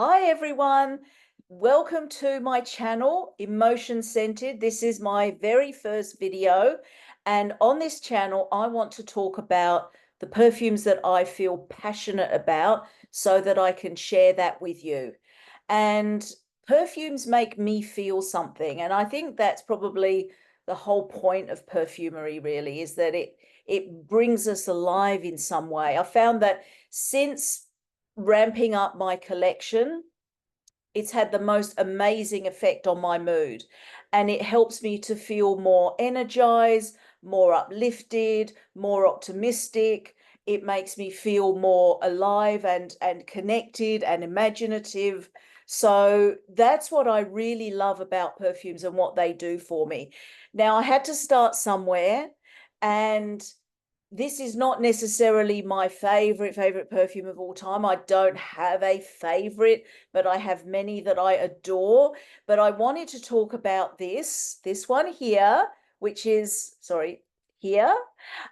Hi everyone, welcome to my channel, Emotion Centered. This is my very first video, and on this channel I want to talk about the perfumes that I feel passionate about so that I can share that with you. And perfumes make me feel something, and I think that's probably the whole point of perfumery really, is that it brings us alive in some way. I found that since ramping up my collection, it's had the most amazing effect on my mood, and it helps me to feel more energized, more uplifted, more optimistic. It makes me feel more alive and connected and imaginative. So that's what I really love about perfumes and what they do for me. Now, I had to start somewhere, and this is not necessarily my favorite perfume of all time. I don't have a favorite, but I have many that I adore. But I wanted to talk about this one here, which is, sorry, here.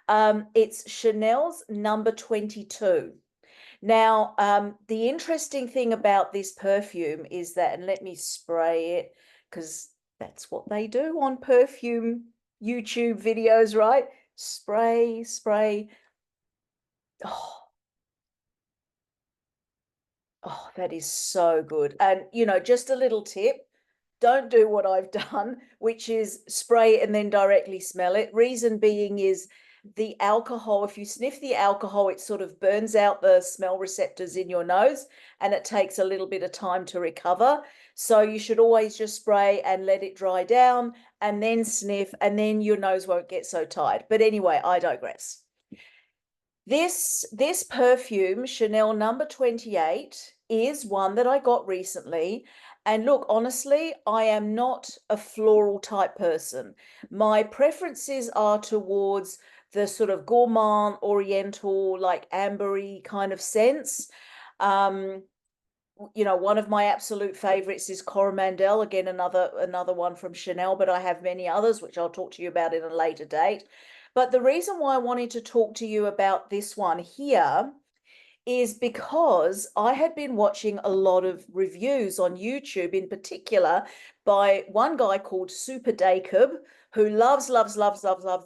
It's Chanel's number 22. Now, the interesting thing about this perfume is that, and let me spray it because that's what they do on perfume YouTube videos, right? Spray, spray. Oh, oh, that is so good. And, just a little tip, don't do what I've done, which is spray it and then directly smell it. Reason being is the alcohol, if you sniff the alcohol, it sort of burns out the smell receptors in your nose and it takes a little bit of time to recover. So you should always just spray and let it dry down and then sniff, and then your nose won't get so tired. But anyway, I digress. This perfume, Chanel number 28, is one that I got recently. And look, honestly, I am not a floral type person. My preferences are towards the sort of gourmand, oriental, like ambery kind of scents. Um, one of my absolute favorites is Coromandel. Again, another one from Chanel, but I have many others, which I'll talk to you about in a later date. But the reason why I wanted to talk to you about this one here is because I had been watching a lot of reviews on YouTube, in particular by one guy called Super Dacob, who loves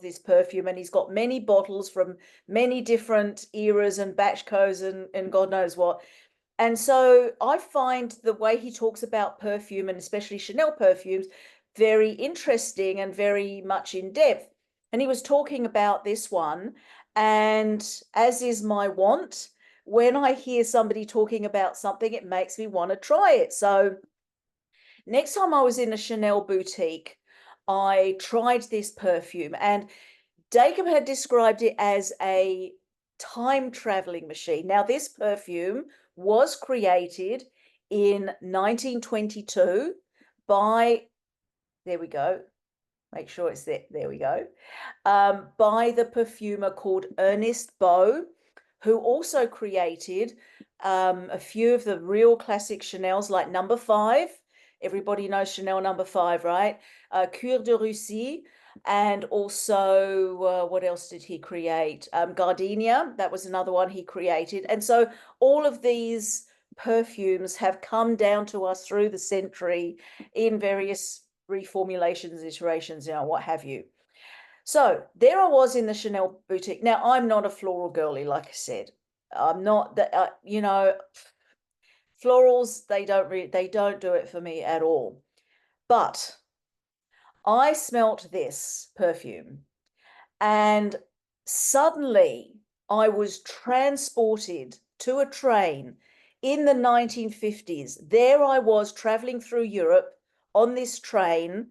this perfume, and he's got many bottles from many different eras and batch codes and God knows what. And so I find the way he talks about perfume, and especially Chanel perfumes, very interesting and very much in depth. And he was talking about this one. And as is my wont, when I hear somebody talking about something, it makes me want to try it. So next time I was in a Chanel boutique, I tried this perfume, and Jacob had described it as a time traveling machine. Now, this perfume was created in 1922 by, there we go, make sure it's there, there we go, by the perfumer called Ernest Beaux, who also created a few of the real classic Chanels like number 5. Everybody knows Chanel number 5, right? Cuir de Russie. And also, what else did he create? Gardenia, that was another one he created. And so all of these perfumes have come down to us through the century in various reformulations, iterations, what have you. So there I was in the Chanel boutique. Now, I'm not a floral girly, like I said. I'm not that, florals, they don't do it for me at all. But I smelt this perfume, and suddenly I was transported to a train in the 1950s. There I was traveling through Europe on this train,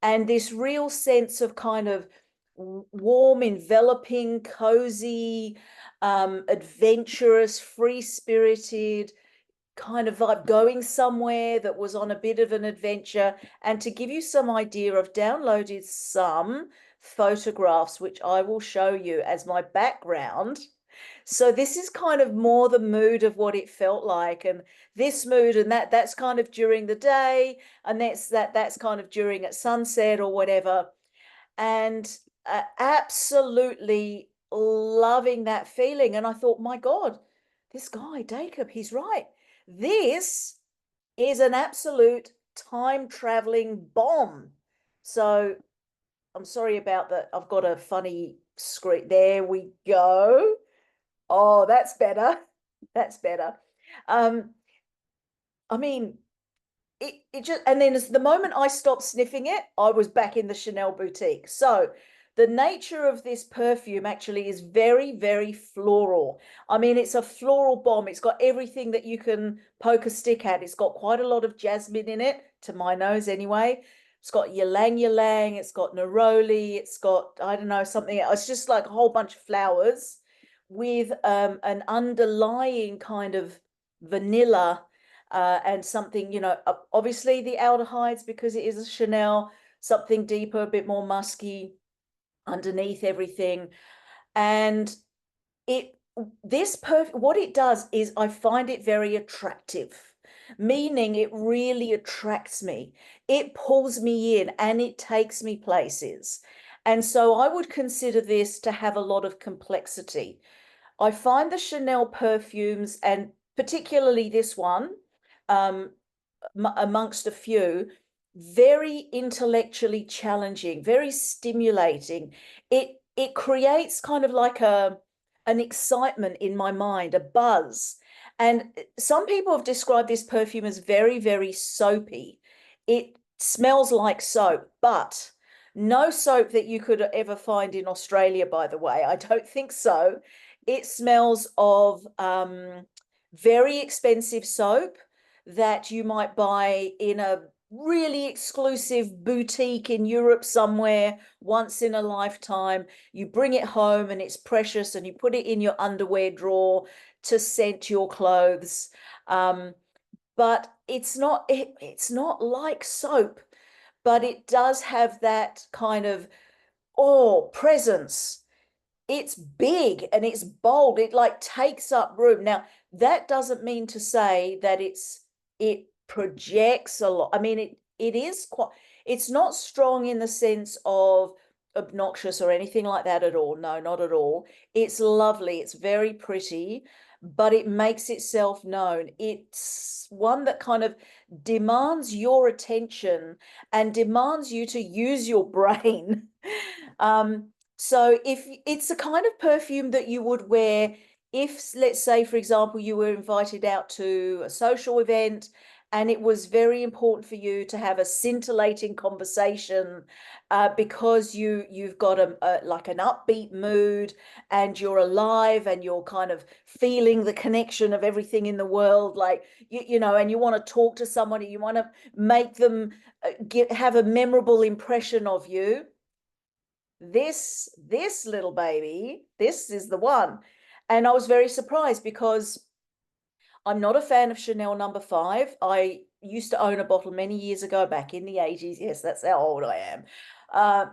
and this real sense of kind of warm, enveloping, cozy, adventurous, free-spirited kind of vibe, going somewhere that was on a bit of an adventure. And to give you some idea, I've downloaded some photographs, which I will show you as my background. So this is kind of more the mood of what it felt like, and this mood and that's kind of during the day, and that's kind of during at sunset or whatever. And absolutely loving that feeling. And I thought, my God, this guy, Jacob, he's right. This is an absolute time traveling bomb. So I'm sorry about that. I've got a funny screen. There we go. Oh, that's better. That's better. Um, I mean, it just, and then as the moment I stopped sniffing it, I was back in the Chanel boutique. So the nature of this perfume actually is very, very floral. I mean, it's a floral bomb. It's got everything that you can poke a stick at. It's got quite a lot of jasmine in it, to my nose anyway. It's got ylang ylang, it's got neroli, it's got, I don't know, something. It's just like a whole bunch of flowers with an underlying kind of vanilla and something, obviously the aldehydes because it is a Chanel, something deeper, a bit more musky underneath everything. And it what it does is I find it very attractive, meaning it really attracts me. It pulls me in and it takes me places. And so I would consider this to have a lot of complexity. I find the Chanel perfumes, and particularly this one, um, amongst a few, very intellectually challenging, very stimulating. It creates kind of like an excitement in my mind, a buzz. And some people have described this perfume as very, very soapy. It smells like soap, but no soap that you could ever find in Australia, by the way. I don't think so. It smells of very expensive soap that you might buy in a really exclusive boutique in Europe somewhere once in a lifetime. You bring it home and it's precious and you put it in your underwear drawer to scent your clothes. But it's not like soap, but it does have that kind of presence. It's big and it's bold. It like takes up room. Now, that doesn't mean to say that it projects a lot. I mean, it is quite, it's not strong in the sense of obnoxious or anything like that at all. No, not at all. It's lovely. It's very pretty, but it makes itself known. It's one that kind of demands your attention and demands you to use your brain. So if it's a kind of perfume that you would wear if, let's say, for example, you were invited out to a social event and it was very important for you to have a scintillating conversation because you've got like an upbeat mood and you're alive and you're kind of feeling the connection of everything in the world, like and you want to talk to somebody, you want to make them have a memorable impression of you. This little baby, this is the one. And I was very surprised because I'm not a fan of Chanel number 5. I used to own a bottle many years ago, back in the 80s. Yes, that's how old I am.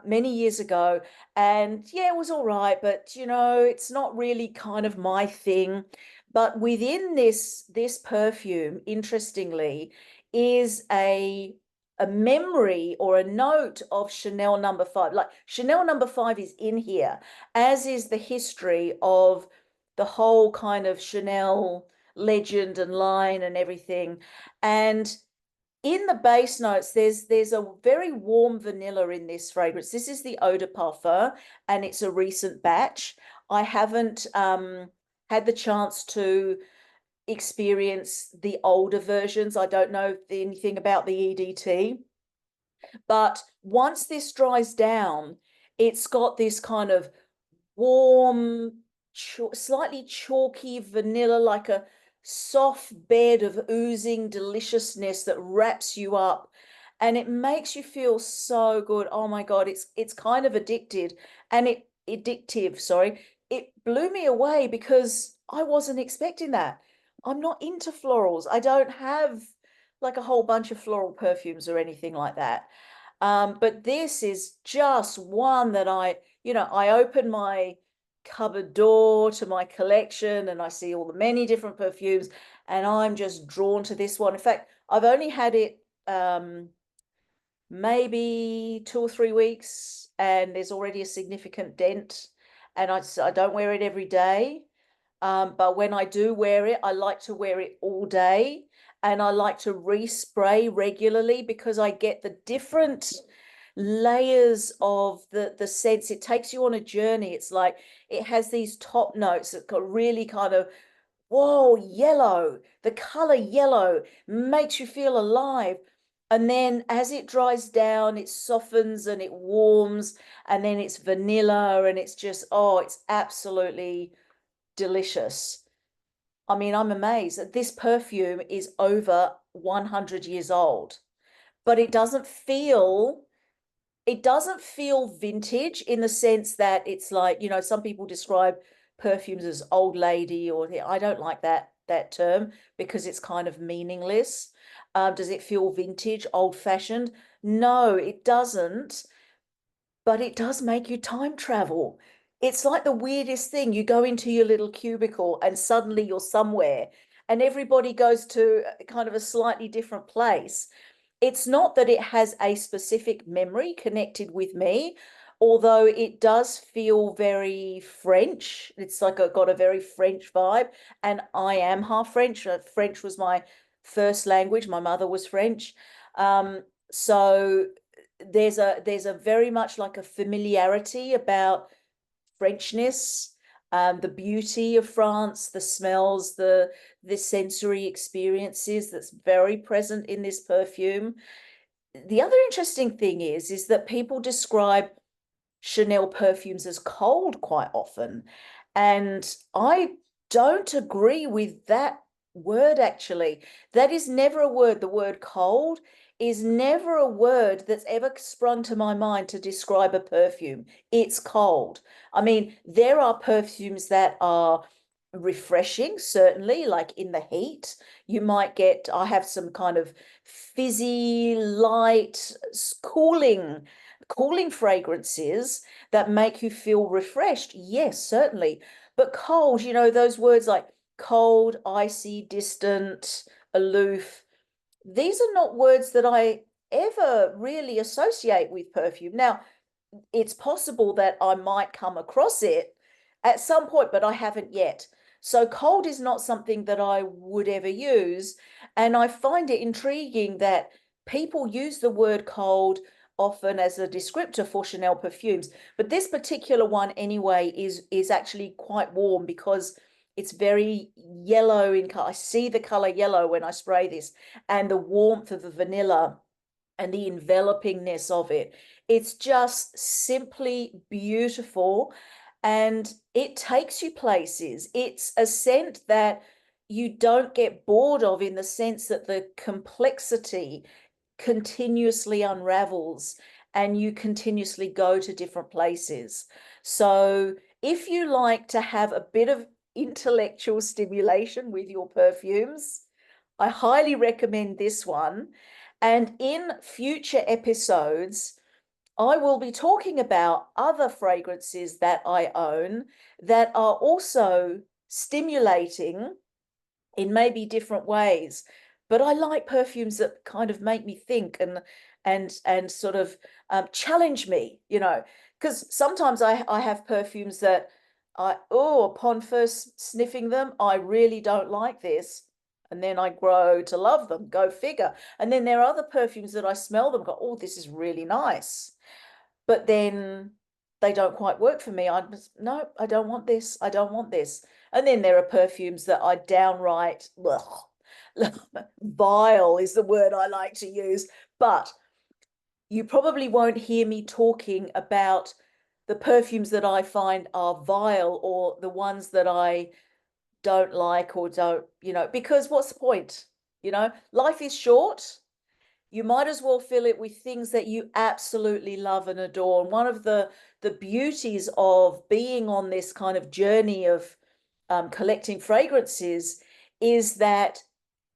Many years ago. And yeah, it was all right, but it's not really kind of my thing. But within this perfume, interestingly, is a memory or a note of Chanel number 5. Like Chanel number 5 is in here, as is the history of the whole kind of Chanel legend and line and everything. And in the base notes, there's a very warm vanilla in this fragrance. This is the Eau de Parfum, and it's a recent batch. I haven't had the chance to experience the older versions. I don't know anything about the EDT, but once this dries down, it's got this kind of warm, slightly chalky vanilla, like a soft bed of oozing deliciousness that wraps you up. And it makes you feel so good. Oh my God, it's kind of addictive, sorry. It blew me away because I wasn't expecting that. I'm not into florals. I don't have like a whole bunch of floral perfumes or anything like that. But this is just one that I open my cupboard door to my collection and I see all the many different perfumes and I'm just drawn to this one. In fact, I've only had it maybe 2 or 3 weeks and there's already a significant dent and I don't wear it every day. But when I do wear it, I like to wear it all day. and I like to respray regularly because I get the different layers of the sense. It takes you on a journey. It's like it has these top notes that got really kind of, whoa, yellow. The color yellow makes you feel alive. And then as it dries down, it softens and it warms, and then it's vanilla, and it's just, oh, it's absolutely delicious. I mean, I'm amazed that this perfume is over 100 years old, but it doesn't feel vintage in the sense that it's like, some people describe perfumes as old lady, or I don't like that term because it's kind of meaningless. Does it feel vintage, old fashioned? No, it doesn't, but it does make you time travel. It's like the weirdest thing. You go into your little cubicle and suddenly you're somewhere, and everybody goes to kind of a slightly different place. It's not that it has a specific memory connected with me, although it does feel very French. It's like got a very French vibe, and I am half French. French was my first language. My mother was French. So there's a very much like a familiarity about Frenchness, the beauty of France, the smells, the sensory experiences that's very present in this perfume. The other interesting thing is that people describe Chanel perfumes as cold quite often. And I don't agree with that word, actually. That is never a word. The word cold is never a word that's ever sprung to my mind to describe a perfume. It's cold. I mean, there are perfumes that are refreshing, certainly, like in the heat. I have some kind of fizzy, light, cooling fragrances that make you feel refreshed. Yes, certainly. But cold, those words like cold, icy, distant, aloof, these are not words that I ever really associate with perfume. Now, it's possible that I might come across it at some point, but I haven't yet. So cold is not something that I would ever use. And I find it intriguing that people use the word cold often as a descriptor for Chanel perfumes. But this particular one anyway is actually quite warm because it's very yellow in color. I see the color yellow when I spray this, and the warmth of the vanilla and the envelopingness of it. It's just simply beautiful, and it takes you places. It's a scent that you don't get bored of, in the sense that the complexity continuously unravels and you continuously go to different places. So if you like to have a bit of intellectual stimulation with your perfumes, I highly recommend this one. And in future episodes, I will be talking about other fragrances that I own that are also stimulating in maybe different ways. But I like perfumes that kind of make me think and sort of challenge me, because sometimes I have perfumes that upon first sniffing them, I really don't like this. And then I grow to love them, go figure. And then there are other perfumes that I smell them, go, oh, this is really nice. But then they don't quite work for me. No, I don't want this. I don't want this. And then there are perfumes that I downright, well, vile is the word I like to use. But you probably won't hear me talking about the perfumes that I find are vile, or the ones that I don't like or don't, because what's the point? Life is short. You might as well fill it with things that you absolutely love and adore. And one of the beauties of being on this kind of journey of collecting fragrances is that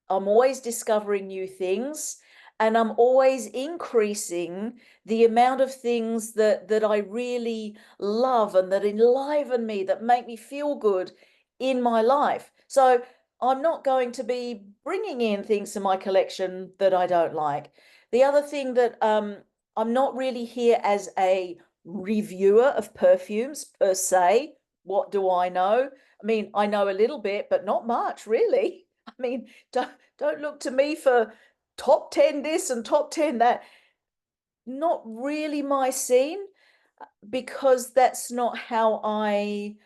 I'm always discovering new things, and I'm always increasing the amount of things that I really love and that enliven me, that make me feel good in my life. So I'm not going to be bringing in things to my collection that I don't like. The other thing that I'm not really here as a reviewer of perfumes per se. What do I know? I mean, I know a little bit, but not much, really. mean, don't look to me for top 10 this and top 10 that. Not really my scene, because that's not how I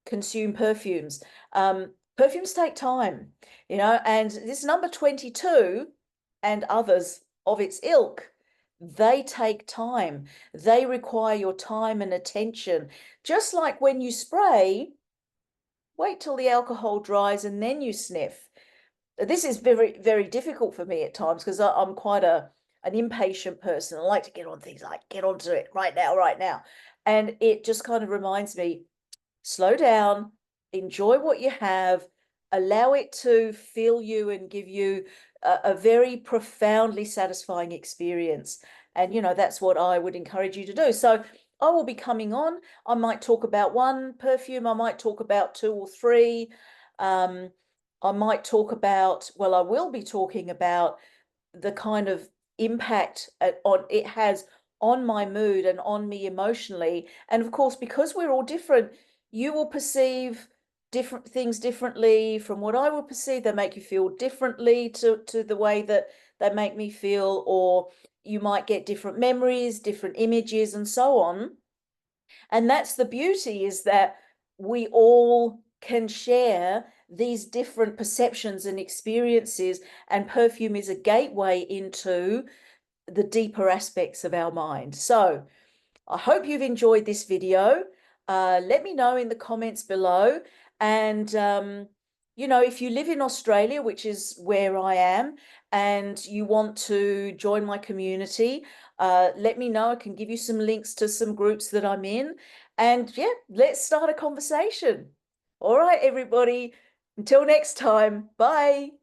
consume perfumes. Perfumes take time, and this number 22 and others of its ilk, they take time. They require your time and attention. Just like when you spray, wait till the alcohol dries and then you sniff. This is very, very difficult for me at times because I'm quite an impatient person. I like to get on things, like get onto it right now, right now. And it just kind of reminds me, slow down, enjoy what you have, allow it to fill you and give you a very profoundly satisfying experience. And, that's what I would encourage you to do. So I will be coming on. I might talk about one perfume, I might talk about two or three. Um, I might talk about, well, I will be talking about the kind of impact on it has on my mood and on me emotionally. And of course, because we're all different, you will perceive different things differently from what I will perceive. They make you feel differently to the way that they make me feel, or you might get different memories, different images, and so on. And that's the beauty, is that we all can share these different perceptions and experiences, and perfume is a gateway into the deeper aspects of our mind. So I hope you've enjoyed this video. Let me know in the comments below. And, if you live in Australia, which is where I am, and you want to join my community, let me know. I can give you some links to some groups that I'm in. And yeah, let's start a conversation. All right, everybody. Until next time, bye.